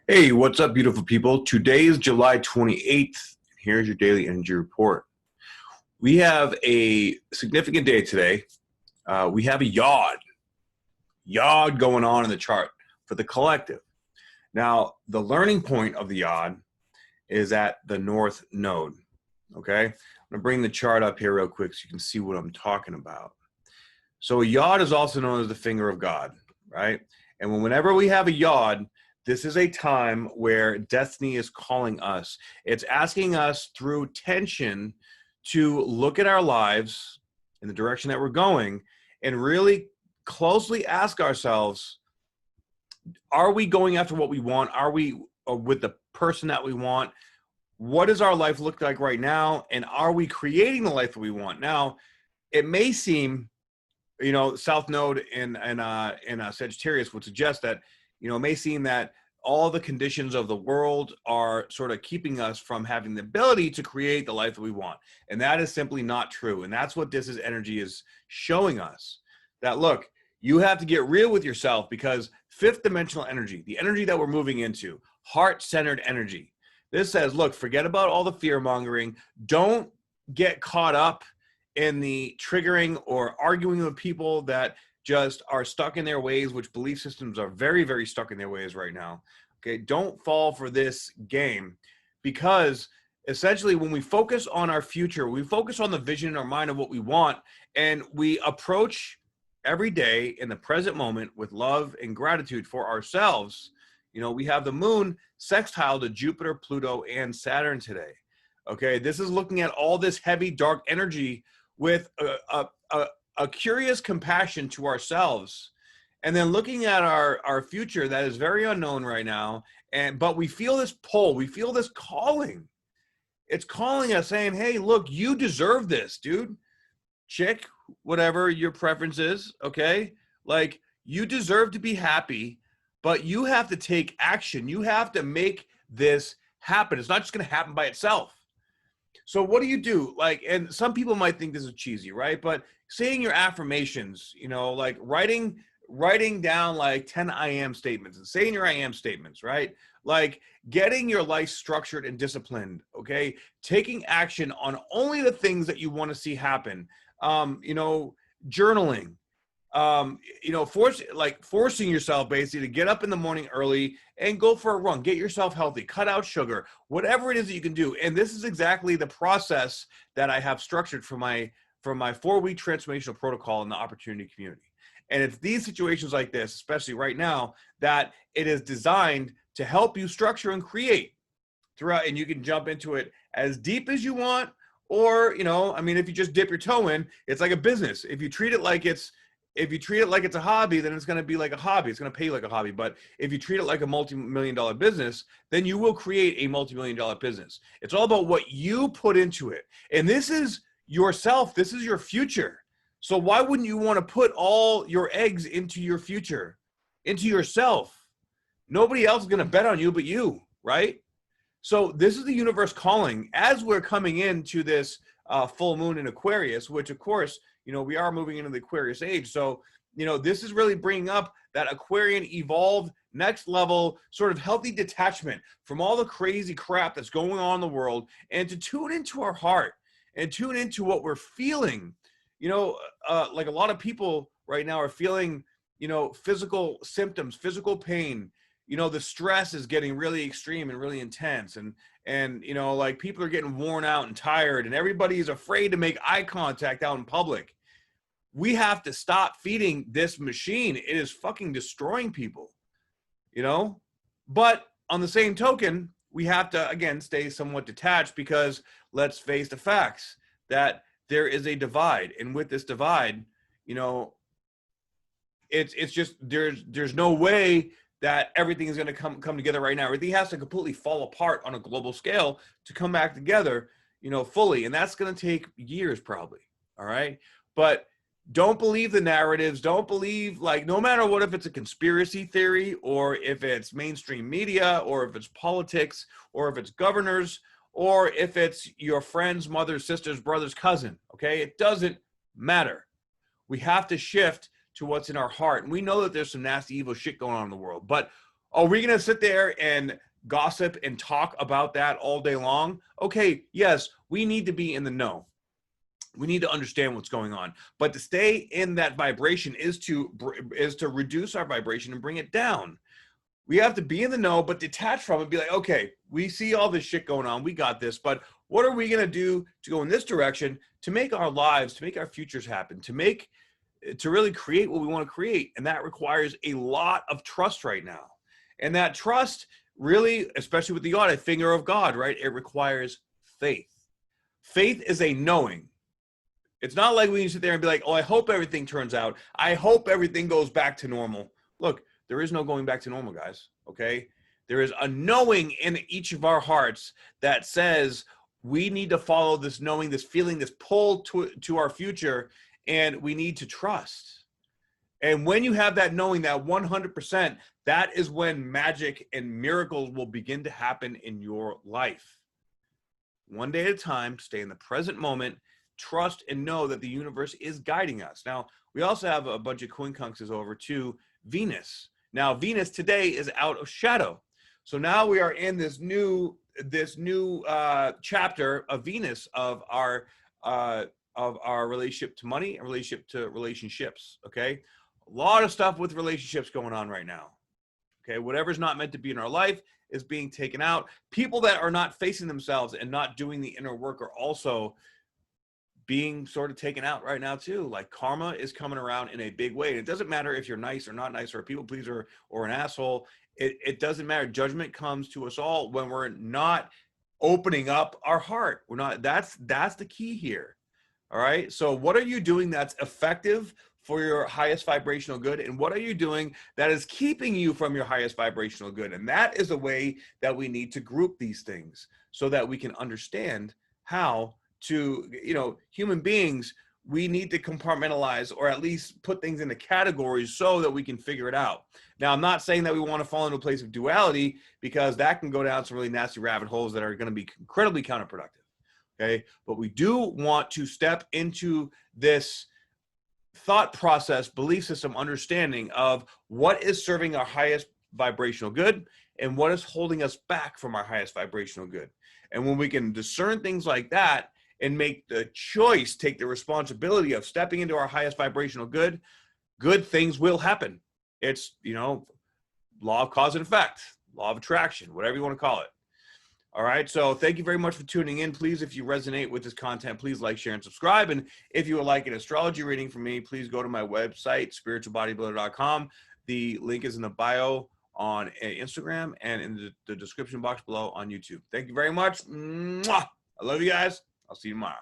Hey, what's up, beautiful people? Today is July 28th. Here's your daily energy report. We have a significant day today. We have a yod going on in the chart for the collective. Now, the learning point of the yod is at the north node. Okay, I'm going to bring the chart up here real quick so you can see what I'm talking about. So a yod is also known as the finger of God, right? And whenever we have a yod, this is a time where destiny is calling us. It's asking us through tension to look at our lives in the direction that we're going and really closely ask ourselves, are we going after what we want? Are we with the person that we want? What does our life look like right now? And are we creating the life that we want? Now, it may seem, South Node in Sagittarius would suggest that, it may seem that all the conditions of the world are sort of keeping us from having the ability to create the life that we want. And that is simply not true. And that's what this energy is showing us. That, look, you have to get real with yourself, because fifth dimensional energy, the energy that we're moving into, heart-centered energy. This says, look, forget about all the fear-mongering. Don't get caught up in the triggering or arguing with people that just are stuck in their ways, which belief systems are very, very stuck in their ways right now. Okay, don't fall for this game, because essentially when we focus on our future, we focus on the vision in our mind of what we want, and we approach every day in the present moment with love and gratitude for ourselves. We have the moon sextile to Jupiter, Pluto, and Saturn today. Okay, this is looking at all this heavy, dark energy with a curious compassion to ourselves, and then looking at our future that is very unknown right now. But we feel this pull, we feel this calling. It's calling us, saying, hey, look, you deserve this, dude, chick, whatever your preference is. Okay, like, you deserve to be happy, but you have to take action. You have to make this happen. It's not just going to happen by itself. So what do you do? Like, and some people might think this is cheesy, right? But saying your affirmations, like writing down like 10 I am statements and saying your I am statements, right? Like getting your life structured and disciplined, okay? Taking action on only the things that you want to see happen. Journaling, forcing yourself basically to get up in the morning early and go for a run, get yourself healthy, cut out sugar, whatever it is that you can do. And this is exactly the process that I have structured for my 4-week transformational protocol in the opportunity community. And it's these situations like this, especially right now, that it is designed to help you structure and create throughout. And you can jump into it as deep as you want, or, if you just dip your toe in, it's like a business. If you treat it like it's a hobby, then it's going to be like a hobby. It's going to pay you like a hobby. But if you treat it like a multi-million-dollar business, then you will create a multi-million-dollar business. It's all about what you put into it. And this is yourself. This is your future. So why wouldn't you want to put all your eggs into your future, into yourself? Nobody else is going to bet on you but you, right? So this is the universe calling as we're coming into this full moon in Aquarius, which, of course, we are moving into the Aquarius age. So, this is really bringing up that Aquarian evolved next level sort of healthy detachment from all the crazy crap that's going on in the world, and to tune into our heart and tune into what we're feeling. Like a lot of people right now are feeling, physical symptoms, physical pain. The stress is getting really extreme and really intense, and like people are getting worn out and tired, and everybody is afraid to make eye contact out in public. We have to stop feeding this machine. It is fucking destroying people, but on the same token, we have to, again, stay somewhat detached, because let's face the facts that there is a divide. And with this divide, it's just, there's no way that everything is going to come together right now. Everything has to completely fall apart on a global scale to come back together, fully. And that's going to take years probably. All right. But don't believe the narratives. Don't believe, like, no matter what, if it's a conspiracy theory, or if it's mainstream media, or if it's politics, or if it's governors, or if it's your friend's mother, sister's brother's cousin. Okay. It doesn't matter. We have to shift to what's in our heart. And we know that there's some nasty, evil shit going on in the world, but Are we going to sit there and gossip and talk about that all day long? Okay, yes, we need to be in the know. We need to understand what's going on. But to stay in that vibration is to reduce our vibration and bring it down. We have to be in the know, but detach from it, be like, okay, we see all this shit going on. We got this, but what are we going to do to go in this direction to make our lives, to make our futures happen, to really create what we want to create? And that requires a lot of trust right now. And that trust really, especially with the God, a finger of God, right? It requires faith. Faith is a knowing. It's not like we can sit there and be like, oh, I hope everything turns out. I hope everything goes back to normal. Look, there is no going back to normal, guys, okay? There is a knowing in each of our hearts that says we need to follow this knowing, this feeling, this pull to our future, and we need to trust. And when you have that knowing, that 100%, that is when magic and miracles will begin to happen in your life. One day at a time, stay in the present moment, trust and know that the universe is guiding us. Now, we also have a bunch of quincunxes over to Venus. Now, Venus today is out of shadow. So now we are in this new chapter of Venus of our relationship to money and relationship to relationships, okay? A lot of stuff with relationships going on right now, okay? Whatever's not meant to be in our life is being taken out. People that are not facing themselves and not doing the inner work are also being sort of taken out right now too. Like karma is coming around in a big way. And it doesn't matter if you're nice or not nice or a people pleaser or an asshole. It doesn't matter. Judgment comes to us all when we're not opening up our heart. We're not, that's the key here. All right. So what are you doing that's effective for your highest vibrational good? And what are you doing that is keeping you from your highest vibrational good? And that is a way that we need to group these things so that we can understand how to, human beings, we need to compartmentalize or at least put things into categories so that we can figure it out. Now, I'm not saying that we want to fall into a place of duality, because that can go down some really nasty rabbit holes that are going to be incredibly counterproductive. Okay. But we do want to step into this thought process, belief system, understanding of what is serving our highest vibrational good and what is holding us back from our highest vibrational good. And when we can discern things like that and make the choice, take the responsibility of stepping into our highest vibrational good, good things will happen. It's, law of cause and effect, law of attraction, whatever you want to call it. All right. So thank you very much for tuning in. Please, if you resonate with this content, please like, share, and subscribe. And if you would like an astrology reading from me, please go to my website, spiritualbodybuilder.com. The link is in the bio on Instagram and in the description box below on YouTube. Thank you very much. Mwah! I love you guys. I'll see you tomorrow.